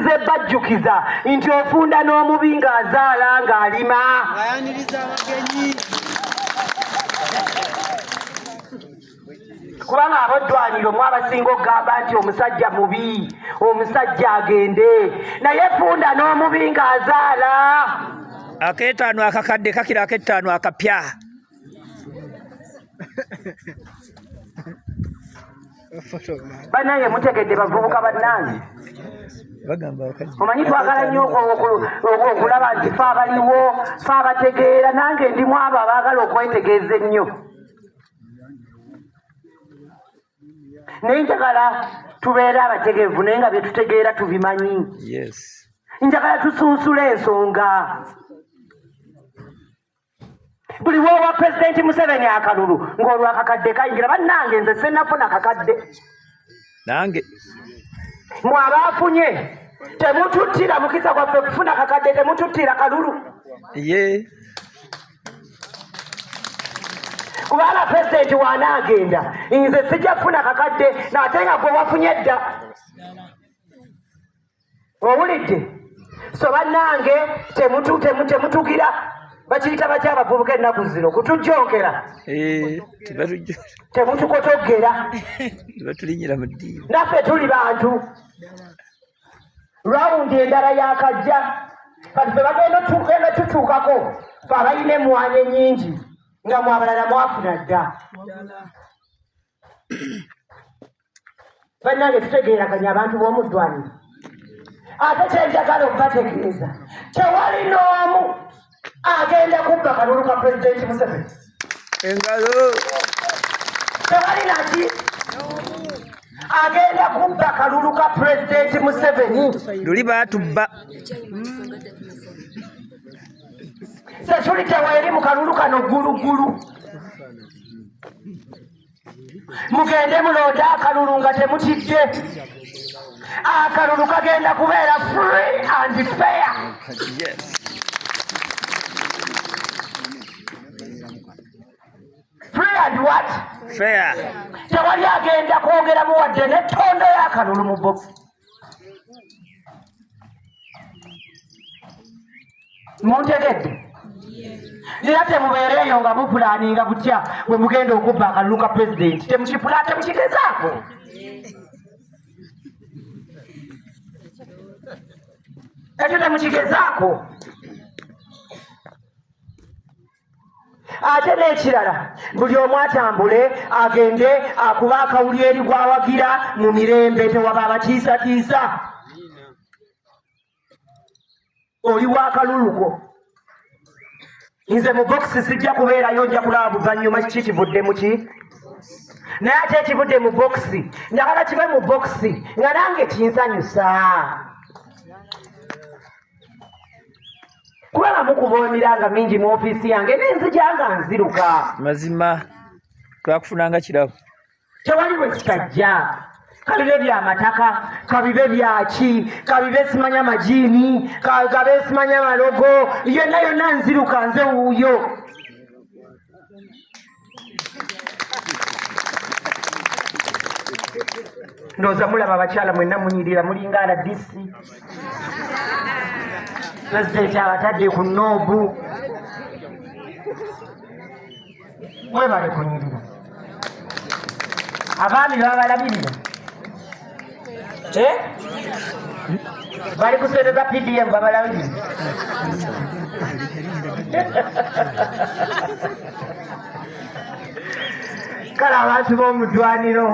nze bajjukiza nti ofunda n'omubi ng'azaala ng'alima ayaniriza abagenyi kubanga aboddwaniro mwabasinga okugamba nti omusajja mubi omusajja agende naye funda n'omubi ng'azaala ak'ettaano akakadde kakira ak'ettaano akapya bannange mutegedde bavubuka bannange omanyi twagala nnyo okulaba nti fe abaliwo fe abategeera nange ndimu abo abaagala okwetegeeza ennyo naye njagala tubeere abategeevu naye nga bye tutegeera tubimanyi njagala tusunsula ensonga buli wowa pulezidenti Museveni akalulu ng'olwo akakadde kayingira bannange nze sennafuna kakadde nange mwe abaafunye temututtira mukisa gwaffe kufuna kakadde temututtira kalulu ye kubanga pulezidenti waanaagenda nze sijja kufuna kakadde naate nga gwe wafunye dda owulidde so bannange temutugira bakiyita batya abavubuka ennaku zino kutujjonkera temutukotoggera batulinyira mu ddiiro naffe tuli bantu lwawundi endala yakajja kati fe bagenda tutuukako fe abalina emwanyi ennyingi nga mwabalala mwafuna dda bannange tutegeeraganya abantu b'omuddwaniro ate kyenjagala okubategeeza tewali n'omu agenda kubba kalulu ka pulezidenti Museveni engalo tewali naki agenda kubba kalulu ka pulezidenti Museveni luli baatubba setuli teweeri mu kalulu kano ggulugulu mugende mulonde akalulu nga temutidde akalulu kagenda kubeera free and fair free and what fair tewali agenda kwogeramu wadde n'ettondo y'akalulu mu box muntegedde era temubeereeyo nga mupulaaninga butya bwe mugenda okubba akalulu ka pulezidenti temukigezaako ekyo temukigezaako ate n'ekirala buli omu atambule agende akuba akawuli eri gwawagira mu mirembe tewaba abatiisatiisa oli wakaluluko nze mu bokisi sijja kubeerayo nja kulaba buvannyuma kiki kivudde muki naye ate ekivudde mu bokisi njagala kibe mu bokisi nga nange kinsanyusa kubanga mukuba emiranga mingi mu ofiisi yange n'enzija nga nziruka mazima twakufunanga kirabo tewali bwe kitajja kabibe byamataka kabibe byaki kabibe simanya majiini kabe simanya malogo yonna yonna nziruka nze wuuyo ndowooza mulaba abakyala mwenna munyirira mulinga RDC pulezidenti abatadde ku noobu mwebale kunyirira abaami babalabirira bali kusereza PDM babalabirira kale abantu b'omuddwaniro